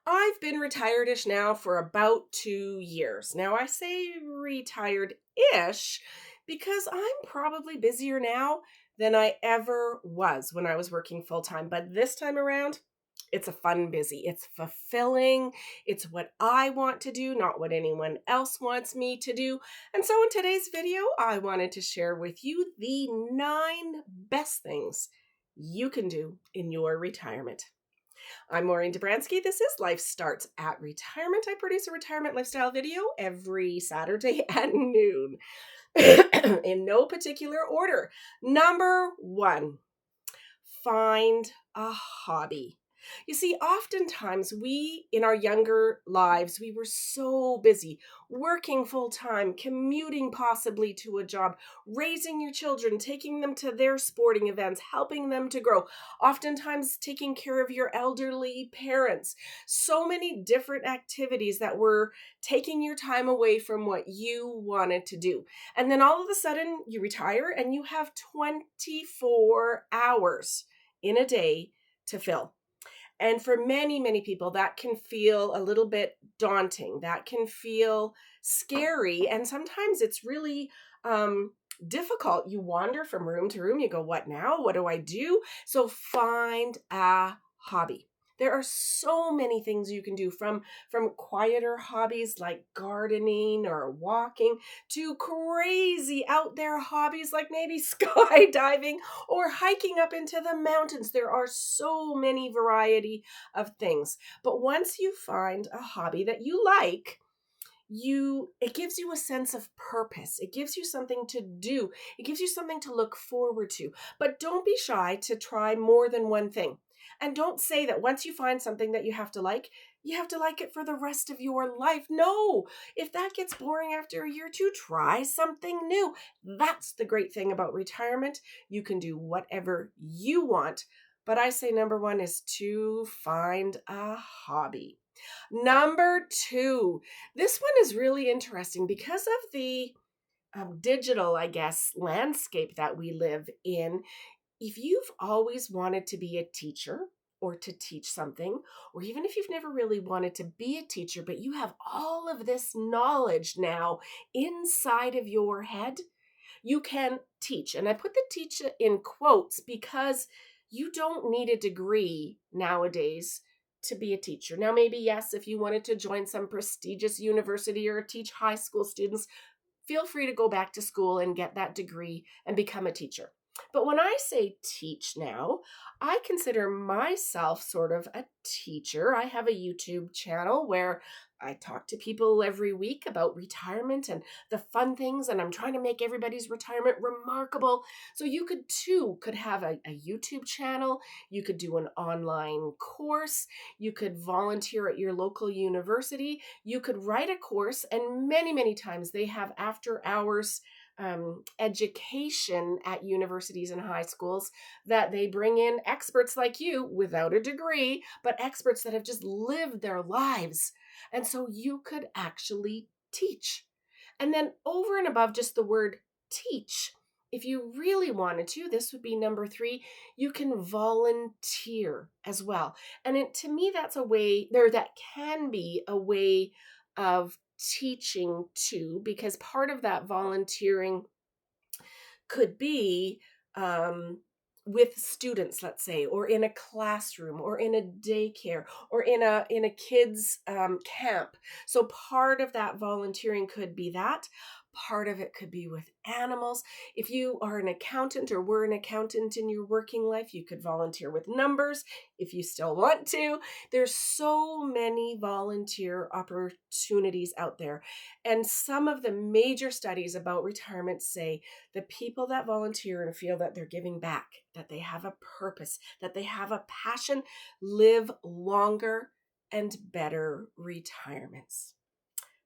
I've been retired-ish now for about 2 years. Now, I say retired-ish because I'm probably busier now than I ever was when I was working full time. But this time around, it's a fun busy. It's fulfilling. It's what I want to do, not what anyone else wants me to do. And so in today's video, I wanted to share with you the 9 best things you can do in your retirement. I'm Maureen Dobransky. This is Life Starts at Retirement. I produce a retirement lifestyle video every Saturday at noon in no particular order. Number 1, find a hobby. You see, oftentimes in our younger lives, we were so busy working full time, commuting possibly to a job, raising your children, taking them to their sporting events, helping them to grow, oftentimes taking care of your elderly parents. So many different activities that were taking your time away from what you wanted to do. And then all of a sudden, you retire and you have 24 hours in a day to fill. And for many, many people, that can feel a little bit daunting. That can feel scary. And sometimes it's really difficult. You wander from room to room. You go, what now? What do I do? So find a hobby. There are so many things you can do, from quieter hobbies like gardening or walking to crazy out there hobbies like maybe skydiving or hiking up into the mountains. There are so many variety of things. But once you find a hobby that you like, it gives you a sense of purpose. It gives you something to do. It gives you something to look forward to. But don't be shy to try more than one thing. And don't say that once you find something that you have to like it for the rest of your life. No, if that gets boring after a year or two, try something new. That's the great thing about retirement. You can do whatever you want. But I say number 1 is to find a hobby. Number 2, this one is really interesting because of the digital, I guess, landscape that we live in. If you've always wanted to be a teacher or to teach something, or even if you've never really wanted to be a teacher, but you have all of this knowledge now inside of your head, you can teach. And I put the teach in quotes because you don't need a degree nowadays to be a teacher. Now, maybe, yes, if you wanted to join some prestigious university or teach high school students, feel free to go back to school and get that degree and become a teacher. But when I say teach now, I consider myself sort of a teacher. I have a YouTube channel where I talk to people every week about retirement and the fun things, and I'm trying to make everybody's retirement remarkable. So you could have a YouTube channel, you could do an online course, you could volunteer at your local university, you could write a course, and many, many times they have after hours education at universities and high schools that they bring in experts like you without a degree, but experts that have just lived their lives. And so you could actually teach. And then over and above just the word teach, if you really wanted to, this would be number 3, you can volunteer as well. And to me, that's a way there that can be a way of teaching too, because part of that volunteering could be with students, let's say, or in a classroom, or in a daycare, or in a kids camp. So part of that volunteering could be that. Part of it could be with animals. If you are an accountant or were an accountant in your working life, you could volunteer with numbers if you still want to. There's so many volunteer opportunities out there. And some of the major studies about retirement say the people that volunteer and feel that they're giving back, that they have a purpose, that they have a passion, live longer and better retirements.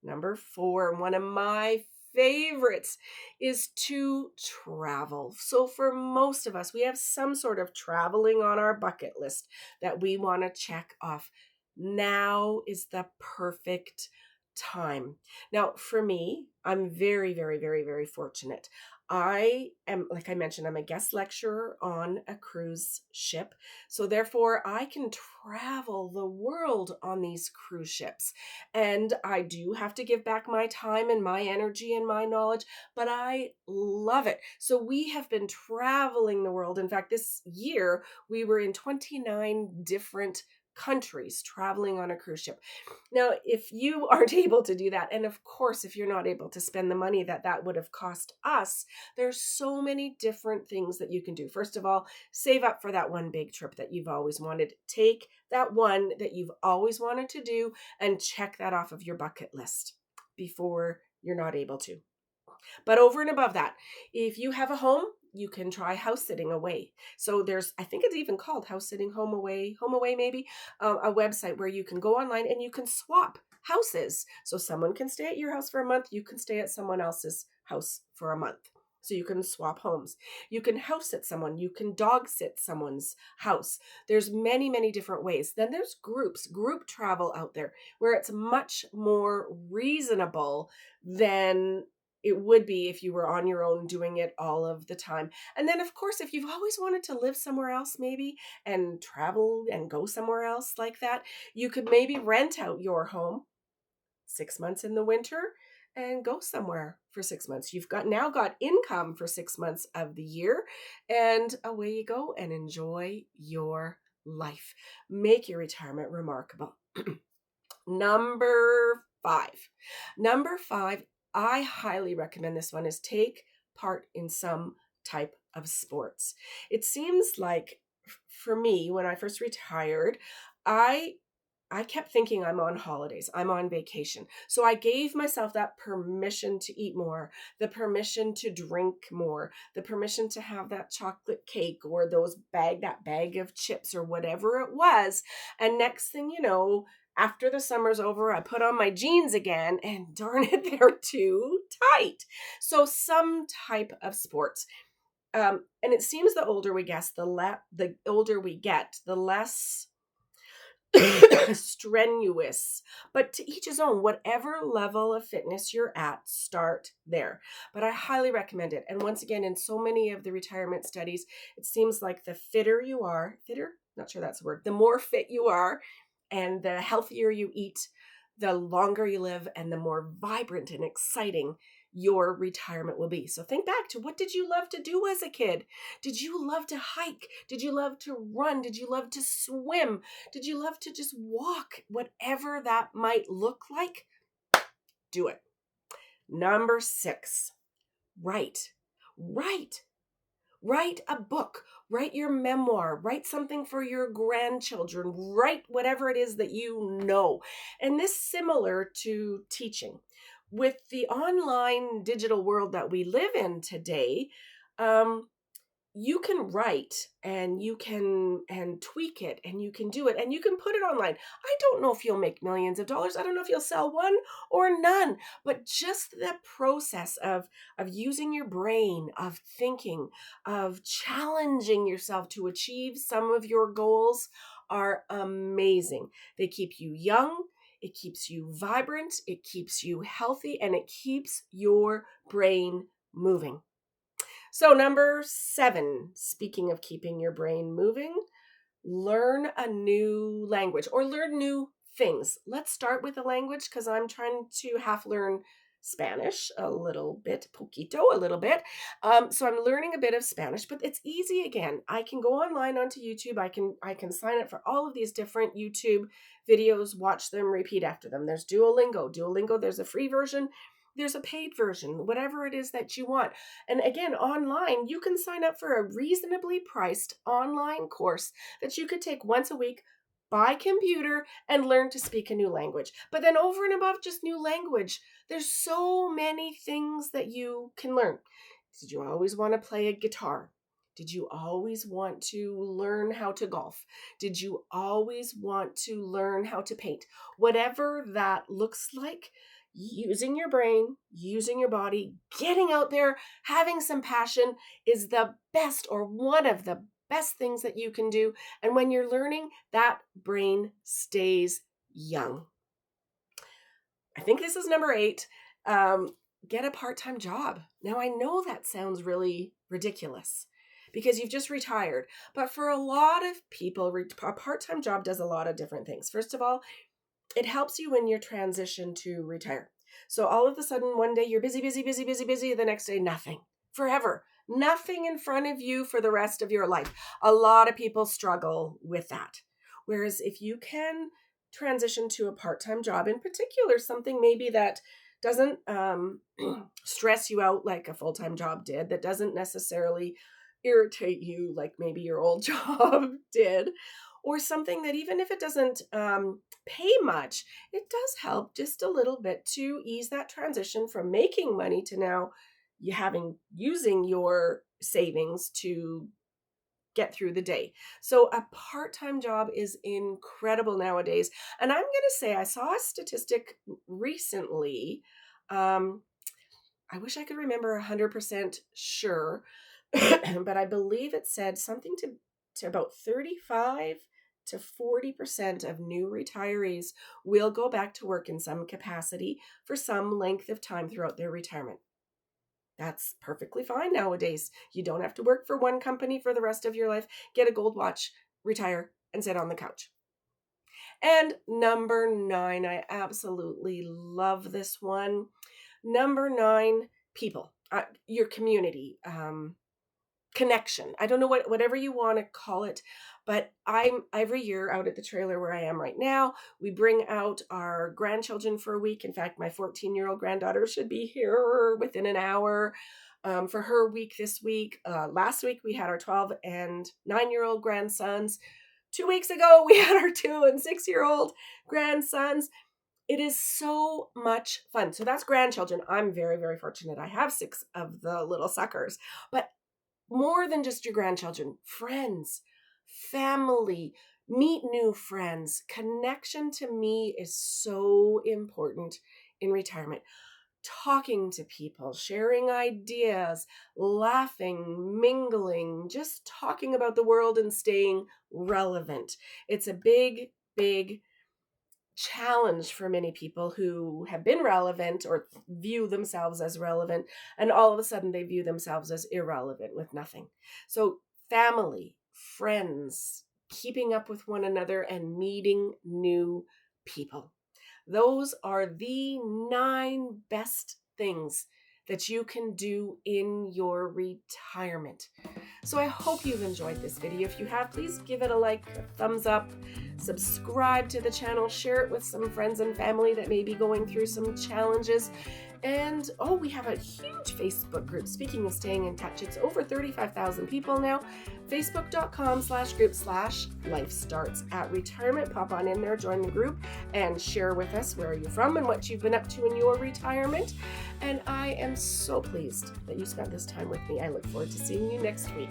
Number 4, one of my favorites is to travel. So for most of us, we have some sort of traveling on our bucket list that we want to check off. Now is the perfect time. Now, for me, I'm very, very, very, very fortunate. I am, like I mentioned, I'm a guest lecturer on a cruise ship. So therefore, I can travel the world on these cruise ships. And I do have to give back my time and my energy and my knowledge, but I love it. So we have been traveling the world. In fact, this year we were in 29 different countries traveling on a cruise ship. Now, if you aren't able to do that, and of course, if you're not able to spend the money that would have cost us, there's so many different things that you can do. First of all, save up for that one big trip that you've always wanted. Take that one that you've always wanted to do and check that off of your bucket list before you're not able to. But over and above that, if you have a home, you can try house sitting away. So there's, I think it's even called house sitting home away maybe, a website where you can go online and you can swap houses. So someone can stay at your house for a month, you can stay at someone else's house for a month. So you can swap homes. You can house sit someone. You can dog sit someone's house. There's many, many different ways. Then there's group travel out there where it's much more reasonable than it would be if you were on your own doing it all of the time. And then, of course, if you've always wanted to live somewhere else, maybe, and travel and go somewhere else like that, you could maybe rent out your home 6 months in the winter and go somewhere for 6 months. You've now got income for 6 months of the year, and away you go and enjoy your life. Make your retirement remarkable. Number five, I highly recommend this one, is take part in some type of sports. It seems like for me, when I first retired, I kept thinking I'm on holidays, I'm on vacation. So I gave myself that permission to eat more, the permission to drink more, the permission to have that chocolate cake or that bag of chips or whatever it was. And next thing you know, after the summer's over, I put on my jeans again and darn it, they're too tight. So some type of sports. And it seems the older we get, the older we get, the less strenuous, but to each his own. Whatever level of fitness you're at, start there. But I highly recommend it. And once again, in so many of the retirement studies, it seems like the fitter you are, not sure that's a word, the more fit you are and the healthier you eat, the longer you live and the more vibrant and exciting your retirement will be. So think back to, what did you love to do as a kid? Did you love to hike? Did you love to run? Did you love to swim? Did you love to just walk? Whatever that might look like, do it. Number 6, write. Write a book, write your memoir, write something for your grandchildren, write whatever it is that you know. And this, similar to teaching. With the online digital world that we live in today, you can write and you can tweak it and you can do it and you can put it online. I don't know if you'll make millions of dollars. I don't know if you'll sell one or none, but just the process of using your brain, of thinking, of challenging yourself to achieve some of your goals are amazing. They keep you young. It keeps you vibrant. It keeps you healthy, and it keeps your brain moving. So number 7, speaking of keeping your brain moving, learn a new language or learn new things. Let's start with a language, because I'm trying to half learn Spanish a little bit, a little bit. So I'm learning a bit of Spanish, but it's easy again. I can go online onto YouTube. I can sign up for all of these different YouTube videos, watch them, repeat after them. There's Duolingo, there's a free version. There's a paid version, whatever it is that you want. And again, online, you can sign up for a reasonably priced online course that you could take once a week by computer and learn to speak a new language. But then over and above just new language, there's so many things that you can learn. Did you always want to play a guitar? Did you always want to learn how to golf? Did you always want to learn how to paint? Whatever that looks like, using your brain, using your body, getting out there, having some passion is the best, or one of the best things that you can do. And when you're learning, that brain stays young. I think this is number 8. get a part-time job. Now, I know that sounds really ridiculous because you've just retired, but for a lot of people, a part-time job does a lot of different things. First of all, it helps you in your transition to retire. So all of a sudden, one day you're busy, busy, busy, busy, busy. The next day, nothing. Forever. Nothing in front of you for the rest of your life. A lot of people struggle with that. Whereas if you can transition to a part-time job, in particular, something maybe that doesn't stress you out like a full-time job did, that doesn't necessarily irritate you like maybe your old job did, or something that even if it doesn't pay much, it does help just a little bit to ease that transition from making money to now using your savings to get through the day. So a part-time job is incredible nowadays. And I'm going to say, I saw a statistic recently. I wish I could remember 100% sure, but I believe it said something to about 35 to 40% of new retirees will go back to work in some capacity for some length of time throughout their retirement. That's perfectly fine nowadays. You don't have to work for one company for the rest of your life. Get a gold watch, retire, and sit on the couch. And number 9, I absolutely love this one. Number 9, people, your community, connection. I don't know whatever you want to call it, but I'm every year out at the trailer where I am right now. We bring out our grandchildren for a week. In fact, my 14-year-old granddaughter should be here within an hour for her week this week. Last week we had our 12 and 9-year-old grandsons. 2 weeks ago we had our 2 and 6-year-old grandsons. It is so much fun. So that's grandchildren. I'm very, very fortunate. I have 6 of the little suckers, but more than just your grandchildren, friends, family, meet new friends. Connection to me is so important in retirement. Talking to people, sharing ideas, laughing, mingling, just talking about the world and staying relevant. It's a big, big challenge for many people who have been relevant or view themselves as relevant, and all of a sudden they view themselves as irrelevant with nothing. So family, friends, keeping up with one another, and meeting new people. Those are the 9 best things that you can do in your retirement. So I hope you've enjoyed this video. If you have, please give it a like, a thumbs up, subscribe to the channel, share it with some friends and family that may be going through some challenges. And we have a huge Facebook group. Speaking of staying in touch, it's over 35,000 people now. Facebook.com/group/Life Starts at Retirement. Pop on in there, join the group, and share with us where you're from and what you've been up to in your retirement. And I am so pleased that you spent this time with me. I look forward to seeing you next week.